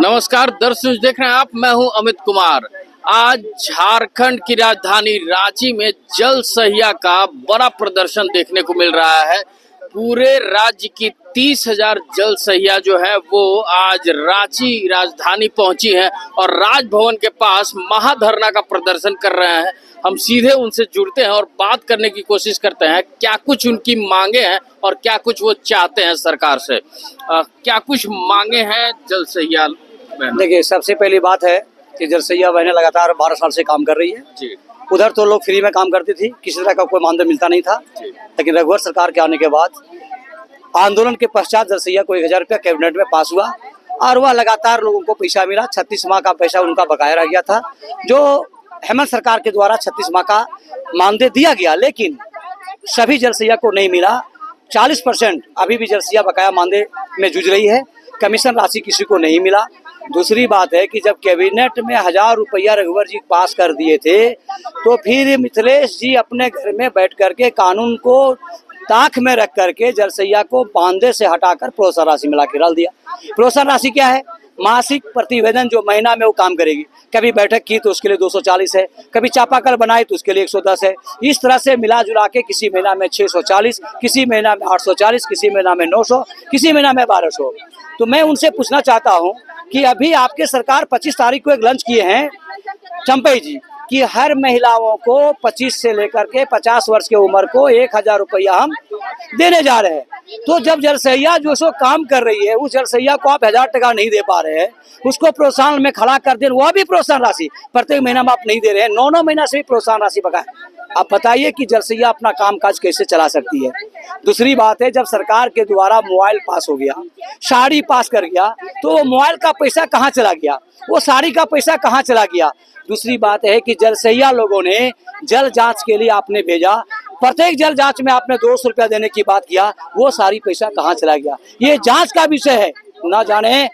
नमस्कार दर्शक, देख रहे हैं आप, मैं हूं अमित कुमार। आज झारखंड की राजधानी रांची में जल सहिया का बड़ा प्रदर्शन देखने को मिल रहा है। पूरे राज्य की 30,000 जल सहिया जो है वो आज रांची राजधानी पहुंची है और राजभवन के पास महाधरना का प्रदर्शन कर रहे हैं। हम सीधे उनसे जुड़ते हैं और बात करने की कोशिश करते हैं क्या कुछ उनकी मांगे हैं और क्या कुछ वो चाहते हैं सरकार से। क्या कुछ मांगे हैं जल सहिया? देखिए, सबसे पहली बात है कि जल सहिया बहनें लगातार 12 साल से काम कर रही है जी। उधर तो लोग फ्री में काम करती थी, किसी तरह का कोई मानदेय मिलता नहीं था। लेकिन रघुवर सरकार के आने के बाद आंदोलन के पश्चात जल सहिया को 1000 रुपया कैबिनेट में पास हुआ और वह लगातार लोगों को पैसा मिला। 36 माह का पैसा उनका बकाया रह गया था, जो हेमंत सरकार के द्वारा 36 माह का मानदेय दिया गया, लेकिन सभी जल सहिया को नहीं मिला। 40% अभी भी जल सहिया बकाया मानदेय में जूझ रही है। कमीशन राशि किसी को नहीं मिला। दूसरी बात है कि जब कैबिनेट में 1000 रुपया रघुवर जी पास कर दिए थे तो फिर मिथिलेश जी अपने घर में बैठ करके कानून को ताक में रख करके जल सहिया को मानदेय से हटाकर प्रोत्साहन राशि मिला के डाल दिया। प्रोत्साहन राशि क्या है? मासिक प्रतिवेदन जो महीना में वो काम करेगी। कभी बैठक की तो उसके लिए 240 है, कभी चापाकल बनाई तो उसके लिए 110 है। इस तरह से मिला जुला के किसी महीना में 640, किसी महीना में 840, किसी महीना में 900, किसी महीना में 1200। तो मैं उनसे पूछना चाहता हूँ कि अभी आपके सरकार 25 तारीख को एक लंच किए हैं चंपई जी कि हर महिलाओं को 25 से लेकर के 50 वर्ष की उम्र को 1000 रुपया हम देने जा रहे हैं। तो जब जल सहिया जो सो काम कर रही है उस जल सहिया को आप 1000 टका नहीं दे पा रहे हैं, उसको प्रोत्साहन में खड़ा कर दे, वह भी प्रोत्साहन राशि प्रत्येक महीना में आप नहीं दे रहे हैं, 9 महीना से भी प्रोत्साहन राशि बकाया। आप बताइए कि जल सहिया अपना काम काज कैसे चला सकती है। दूसरी बात है, जब सरकार के द्वारा मोबाइल पास हो गया, साड़ी पास कर गया, तो वो मोबाइल का पैसा कहाँ चला गया, वो साड़ी का पैसा कहाँ चला गया। दूसरी बात है कि जल सहिया लोगों ने जल जांच के लिए आपने भेजा, प्रत्येक जल जांच में आपने 200 रुपया देने की बात किया, वो सारी पैसा कहाँ चला गया, ये जांच का विषय है। ना जाने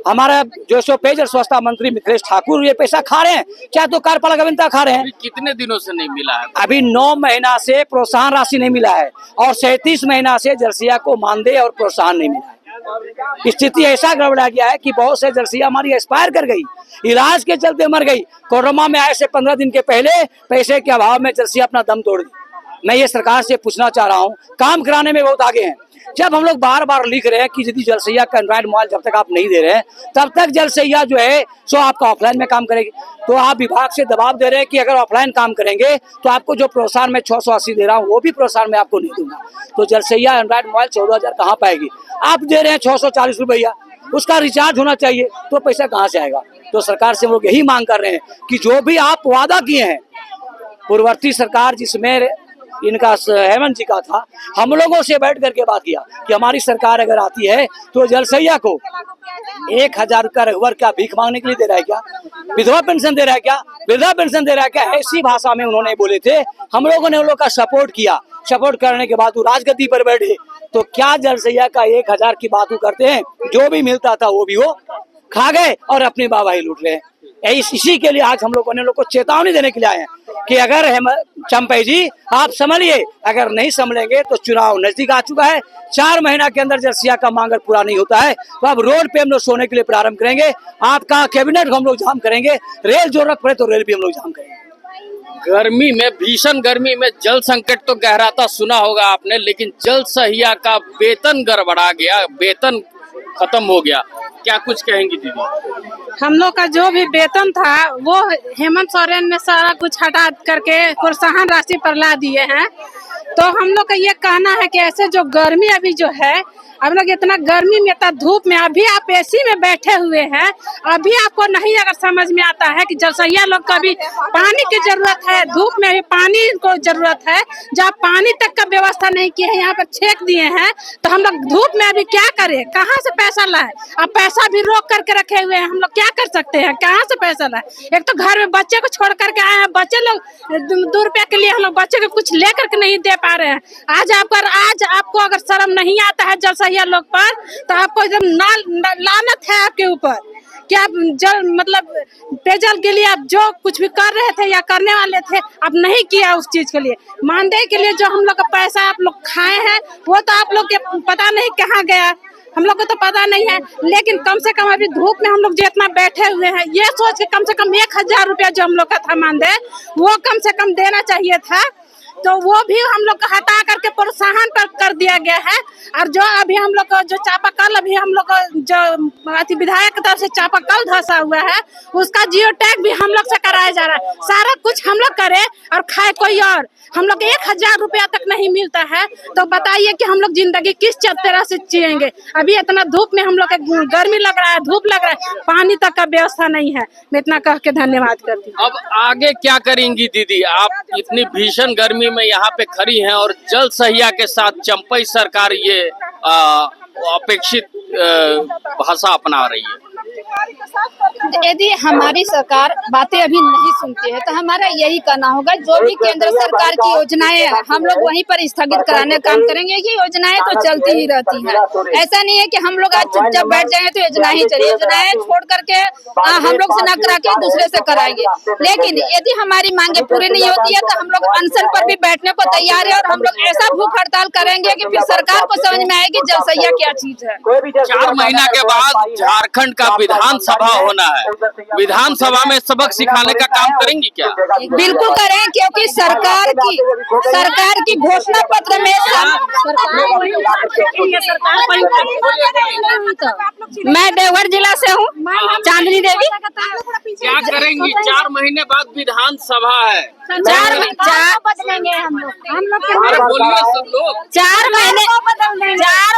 हमारा जो सो पेयजल स्वच्छता मंत्री मिथिलेश ठाकुर ये पैसा खा रहे हैं, चाहे तो कार्यपालक अभियंता खा रहे हैं। कितने दिनों से नहीं मिला है? अभी 9 महीना से प्रोत्साहन राशि नहीं मिला है और 37 महीना से जल सहिया को मानदेय और प्रोत्साहन नहीं मिला है। स्थिति ऐसा गड़बड़ा गया है कि बहुत से जल सहिया हमारी एक्सपायर कर गई, इलाज के चलते मर गई। कोरोना में आए से 15 दिन के पहले पैसे के अभाव में जल सहिया अपना दम तोड़ दी। मैं ये सरकार से पूछना चाह रहा हूँ, काम कराने में बहुत आगे हैं। जब हम लोग बार बार लिख रहे हैं कि यदि जल सहिया का एंड्रॉइड मोबाइल जब तक आप नहीं दे रहे हैं तब तक जल सहिया जो है सो आपका ऑफलाइन में काम करेगी, तो आप विभाग से दबाव दे रहे हैं कि अगर ऑफलाइन काम करेंगे तो आपको जो प्रोत्साहन में 680 दे रहा हूँ वो भी प्रोत्साहन में आपको नहीं दूंगा। तो जल सहिया एंड्रॉइड मोबाइल 14,000 कहाँ पाएगी? आप दे रहे हैं 640 रुपया, उसका रिचार्ज होना चाहिए, तो पैसा कहाँ से आएगा? तो सरकार से हम लोग यही मांग कर रहे हैं कि जो भी आप वादा किए हैं, पूर्ववर्ती सरकार जिसमें इनका हेमंत जी का था, हम लोगों से बैठ करके बात किया कि हमारी सरकार अगर आती है तो जल सहिया को 1000 रुपया रघुवर क्या भीख मांगने के लिए दे रहा है क्या? विधवा पेंशन दे रहा है क्या? वृद्धा पेंशन दे रहा है क्या? ऐसी भाषा में उन्होंने बोले थे। हम लोगों ने उन लोग का सपोर्ट किया। सपोर्ट करने के बाद वो राजगद्दी पर बैठे तो क्या जल सहिया का 1000 की बात करते हैं? जो भी मिलता था वो भी वो खा गए और अपनी वाहवाही लूट रहे हैं। इसी के लिए आज हम लोगों ने लोग को चेतावनी देने के लिए आए हैं कि अगर चंपई जी आप संभलिए, अगर नहीं संभलेंगे तो चुनाव नजदीक आ चुका है। 4 महीना के अंदर जल सहिया का मांग पूरा नहीं होता है तो अब रोड पे हम लोग सोने के लिए प्रारंभ करेंगे। आपका कैबिनेट हम लोग जाम करेंगे, रेल जरूरत पड़े तो रेल भी हम लोग जाम करेंगे। गर्मी में, भीषण गर्मी में जल संकट तो गहराता सुना होगा आपने, लेकिन जल सहिया का वेतन गड़बड़ा गया, वेतन खत्म हो गया। क्या कुछ कहेंगी दीदी? हम लोग का जो भी वेतन था वो हेमंत सोरेन ने सारा कुछ हटा करके प्रोत्साहन राशि पर ला दिए हैं। तो हम लोग का ये कहना है कि ऐसे जो गर्मी अभी जो है, हम लोग इतना गर्मी में, इतना धूप में, अभी आप एसी में बैठे हुए हैं, अभी आपको नहीं अगर समझ में आता है कि जल सहिया लोग का भी पानी की जरूरत है, धूप में भी पानी को जरूरत है, जब पानी तक का व्यवस्था नहीं किए हैं, यहाँ पर छेक दिए हैं, तो हम लोग धूप में अभी क्या करें? कहाँ से पैसा लाए? अब पैसा भी रोक करके रखे हुए हैं, हम लोग क्या कर सकते हैं? कहाँ से पैसा लाए? एक तो घर में बच्चे को छोड़ करके आए हैं, बच्चे लोग 2 रुपया के लिए हम लोग बच्चे को कुछ ले करके नहीं दे पा रहे हैं। आज आपको अगर शर्म नहीं आता है जल सहिया लोग पर, तो आपको एकदम लानत है आपके ऊपर कि आप जल मतलब पेयजल के लिए आप जो कुछ भी कर रहे थे या करने वाले थे आप नहीं किया उस चीज के लिए। मानदेय के लिए जो हम लोग का पैसा आप लोग खाए हैं वो तो आप लोग के पता नहीं कहाँ गया। हम लोग को तो पता नहीं है, लेकिन कम से कम अभी धूप में हम लोग जितना बैठे हुए हैं, ये सोच के कम से कम 1000 रुपया जो हम लोग का था मानदेय, वो कम से कम देना चाहिए था। तो वो भी हम लोग को हटा करके प्रोत्साहन पर कर दिया गया है। और जो अभी हम लोग को जो चापाकल, अभी हम लोग को जो विधायक की तरफ से चापाकल धंसा हुआ है, उसका जियो टैग भी हम लोग से कराया जा रहा है। सारा कुछ हम लोग करे और खाए कोई और। हम लोग 1000 रुपया तक नहीं मिलता है, तो बताइए कि हम लोग जिंदगी किस तरह से जिएंगे। अभी इतना धूप में हम लोग गर्मी लग रहा है, धूप लग रहा है, पानी तक का व्यवस्था नहीं है। मैं इतना कह के धन्यवाद करती हूँ। अब आगे क्या करेंगी दीदी? आप इतनी भीषण गर्मी में यहाँ पे खड़ी हैं और जल सहिया के साथ चंपई सरकार ये अपेक्षित भाषा अपना रही है। यदि हमारी सरकार बातें अभी नहीं सुनती है तो हमारा यही करना होगा, जो भी केंद्र सरकार की योजनाएं हैं हम लोग वहीं पर स्थगित कराने का काम करेंगे। ये योजनाएं तो चलती ही रहती हैं, ऐसा नहीं है कि हम लोग आज चुपचाप बैठ जाएंगे तो योजनाएं ही चली। योजनाएं छोड़ करके हम लोग से न करा के दूसरे से कराएंगे। लेकिन यदि हमारी मांगे पूरी नहीं होती है तो हम लोग अनशन पर भी बैठने को तैयार है और हम लोग ऐसा भूख हड़ताल करेंगे कि फिर सरकार को समझ में आएगी जल सहिया क्या चीज है। 4 महीना के बाद झारखंड का विधानसभा होना है, विधानसभा में सबक सिखाने का काम करेंगी क्या? बिल्कुल करें, क्योंकि सरकार की घोषणा पत्र में मैं देवघर जिला से हूँ, चांदनी देवी। क्या करेंगी? 4 महीने बाद विधानसभा है, बदलेंगे हम लोग अरे बोलिए सब लोग। 4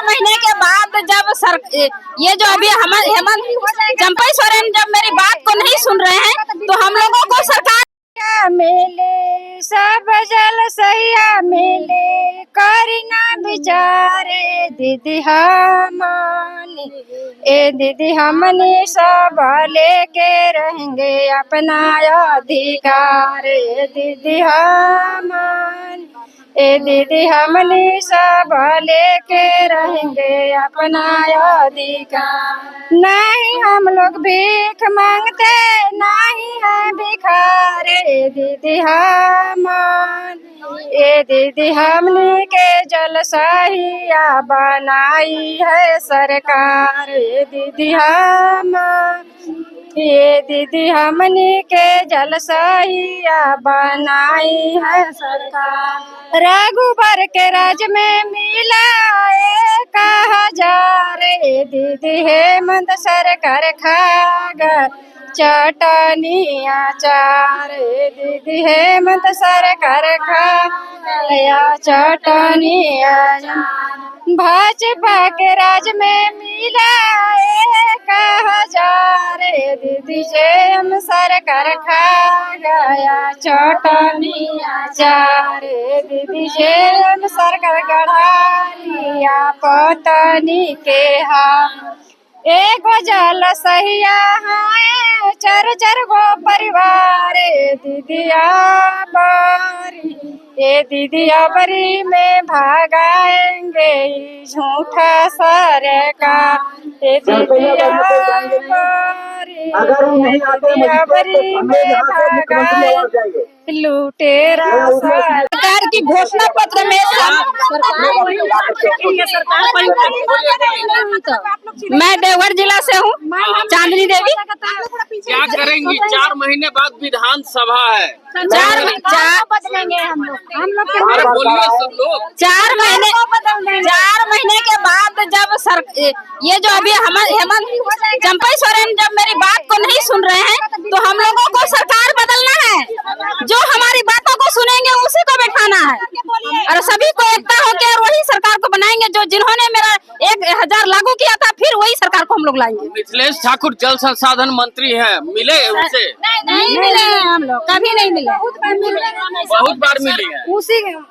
महीने के बाद जब ये जो अभी हेमंत चंपई सोरेन जब मेरी बात को नहीं सुन रहे हैं तो हम लोगों को सरकार मिले, सब जल सहिया मिले, करना बिचारे दीदी हमने, ए दीदी हमने सब लेके रहेंगे अपना अधिकार, दीदी हमने, ए दीदी हमने सब लेके रहेंगे अपना अधिकार। नहीं हम लोग भीख मांगते, नहीं है भिखारी, दीदी हमन, ए दीदी हमने के जल सहिया बनाई है सरकार, दीदी हमन, ये दीदी हमने के जल सहिया बनाई है सरकार। रघुबर के राज में मिला 1000, दीदी हेमंत सरकार खागर चटनी अचार, दीदी हेमंत सरकार खाया चटनी अचार। भाजपा के राज में मिला 1000, दीदी जेम सरकार खा गया चटनी अचार, दीदी जेम सरकार गढ़ा लिया पतनी के हाथ। एक जल सहिया है, चर गो परिवार, दीदिया बारी, ये दीदिया बरी में भागाएंगे झूठा सरकार, ये दीदिया बारी, दीदिया बरी में भागाएंगे लुटेरा सरकार की घोषणा पत्र में मैं देवघर जिला से हूँ, चांदनी देवी। क्या करेंगी? 4 महीने बाद विधानसभा है, 4 बदलेंगे हम लोग अरे बोलिए सब लोग। 4 महीने के बाद जब ये जो अभी हेमंत चंपई सोरेन जब मेरी बात को नहीं सुन रहे हैं तो हम लोगों को सरकार बदलना है। जो हमारी बातों को सुनेंगे उसी को बैठाना है और सभी को एकता होकर और वही सरकार को बनाएंगे। जो जिन्होंने मेरा 1000 लागू किया था फिर वही सरकार को हम लोग लाएंगे। मिथिलेश ठाकुर जल संसाधन मंत्री हैं, मिले उनसे? नहीं मिले हम लोग, कभी नहीं मिले। बहुत बार मिले हैं।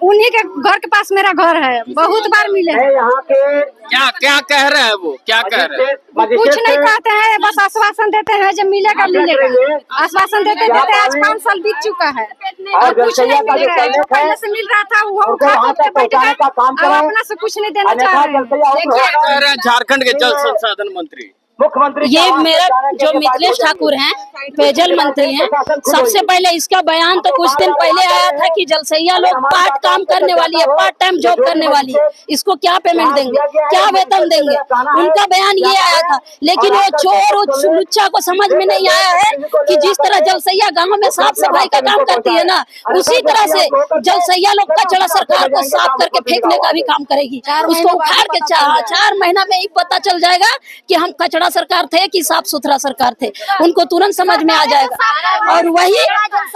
उन्हीं के घर के पास मेरा घर है, बहुत बार मिले हैं। यहाँ के क्या कह रहे हैं वो? क्या कह रहे हैं? कुछ नहीं कहते हैं, बस आश्वासन देते हैं जब मिलेगा मिलेगा। आश्वासन देते देते आज 5 साल बीत चुका है और कुछ नहीं मिल रहा है। जो पहले से मिल रहा था वो अपना से कुछ नहीं देना चाह रहे हैं। क्या कह रहे हैं झारखंड के जल संसाधन मंत्री? मुख्यमंत्री ये मेरा जो मिथिलेश ठाकुर हैं पेयजल मंत्री हैं। सबसे पहले इसका बयान तो कुछ दिन पहले आया था कि जलसैया लोग पार्ट काम करने वाली है, पार्ट टाइम जॉब करने वाली है, इसको क्या पेमेंट देंगे, क्या वेतन देंगे, उनका बयान ये आया था। लेकिन वो चोर और लुच्चा को समझ में नहीं आया है कि जिस तरह जलसैया गाँव में साफ सफाई का काम करती है ना, उसी तरह से जलसैया लोग कचरा सरकार को साफ करके फेंकने का भी काम करेगी। उसको उखाड़ के 4 महीना में ही पता चल जाएगा कि हम कचरा सरकार थे कि साफ सुथरा सरकार थे, उनको तुरंत समझ में आ जाएगा। और वही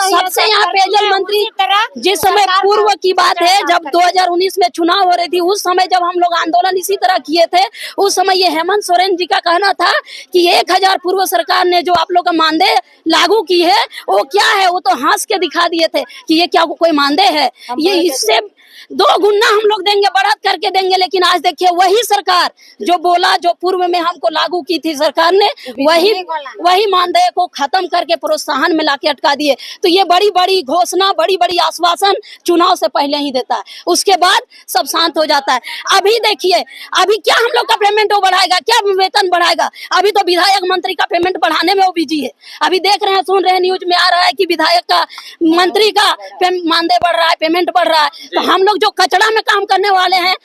सबसे यहाँ पेयजल मंत्री, जिस समय पूर्व की बात है जब 2019 में चुनाव हो रही थी, उस समय जब हम लोग आंदोलन इसी तरह किए थे, उस समय ये हेमंत सोरेन जी का कहना था कि 1000 पूर्व सरकार ने जो आप लोग का मानदेय लागू की है वो क्या है, वो तो हंस के दिखा दिए थे कि ये क्या कोई मानदेय है, ये इससे 2 गुना हम लोग देंगे, बढ़त करके देंगे। लेकिन आज देखिए वही सरकार जो बोला, जो पूर्व में हमको लागू की थी सरकार ने, वही मानदेय को खत्म करके प्रोत्साहन में लाके अटका दिए। तो ये बड़ी बड़ी घोषणा, बड़ी बड़ी आश्वासन चुनाव से पहले ही देता है, उसके बाद सब शांत हो जाता है। अभी देखिए, अभी क्या हम लोग का पेमेंट वो बढ़ाएगा, क्या वेतन बढ़ाएगा? अभी तो विधायक मंत्री का पेमेंट बढ़ाने में वो बिजी है। अभी देख रहे हैं, सुन रहे हैं, न्यूज में आ रहा है कि विधायक का, मंत्री का मानदेय बढ़ रहा है, पेमेंट बढ़ रहा है। तो हम लोग जो कचरा में काम करने वाले हैं,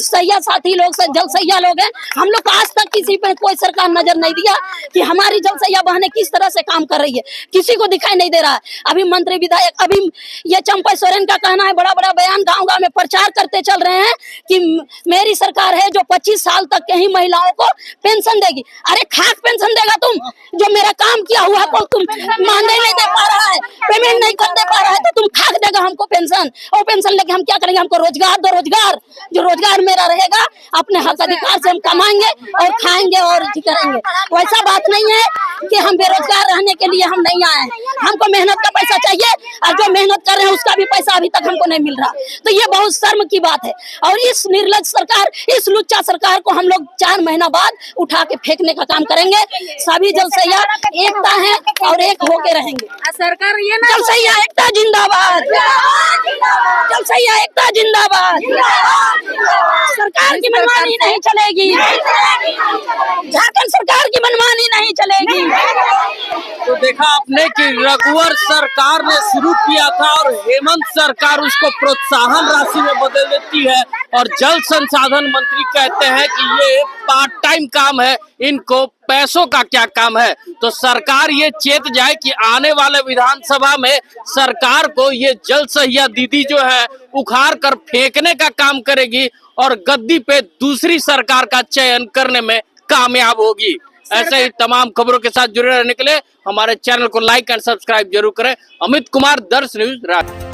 सैया साथी लोग, जलसैया लोग हैं, हम लोग आज तक किसी पे कोई सरकार नजर नहीं दिया कि हमारी जलसैया बहनें किस तरह से काम कर रही है, किसी को दिखाई नहीं दे रहा है। अभी मंत्री विधायक, अभी ये चंपा सोरेन का कहना है, बड़ा बड़ा बयान गांव-गांव में प्रचार करते चल रहे हैं कि मेरी सरकार है जो 25 साल तक के ही महिलाओं को पेंशन देगी। अरे खाक पेंशन देगा तुम, जो मेरा काम किया हुआ को तुम मानदेय नहीं दे पा रहा है, पेमेंट नहीं कर दे पा रहा है, तो तुम खाक देगा हमको पेंशन। और पेंशन लेके हम क्या करेंगे? हमको रोजगार दो, रोजगार, जो रोजगार मेरा रहेगा, अपने हक अधिकार से हम कमाएंगे और खाएंगे और करेंगे। वैसा बात नहीं है कि हम बेरोजगार रहने के लिए हम नहीं आए हैं, हमको मेहनत का पैसा चाहिए, और जो मेहनत कर रहे हैं उसका भी पैसा अभी तक हमको नहीं मिल रहा। तो ये बहुत शर्म की बात है। और इस निर्लज सरकार, इस लुच्चा सरकार को हम लोग 4 महीना बाद उठा के फेंकने का काम करेंगे। सभी जलसैया एकता है और एक होके रहेंगे। सरकार ये ना, जलसैया एकता जिंदाबाद, जलसैया एकता जिंदाबाद। सरकार की मनमानी नहीं चलेगी, झारखंड सरकार की मनमानी नहीं चलेगी। तो देखा आपने कि रघुवर सरकार ने शुरू किया था और हेमंत सरकार उसको प्रोत्साहन राशि में बदल देती है, और जल संसाधन मंत्री कहते हैं कि ये पार्ट टाइम काम है, इनको पैसों का क्या काम है। तो सरकार ये चेत जाए कि आने वाले विधानसभा में सरकार को ये जल सहिया दीदी जो है उखाड़ कर फेंकने का काम करेगी और गद्दी पे दूसरी सरकार का चयन करने में कामयाब होगी। ऐसे ही तमाम खबरों के साथ जुड़े रहने के लिए हमारे चैनल को लाइक एंड सब्सक्राइब जरूर करें। अमित कुमार, दर्श न्यूज, रांची।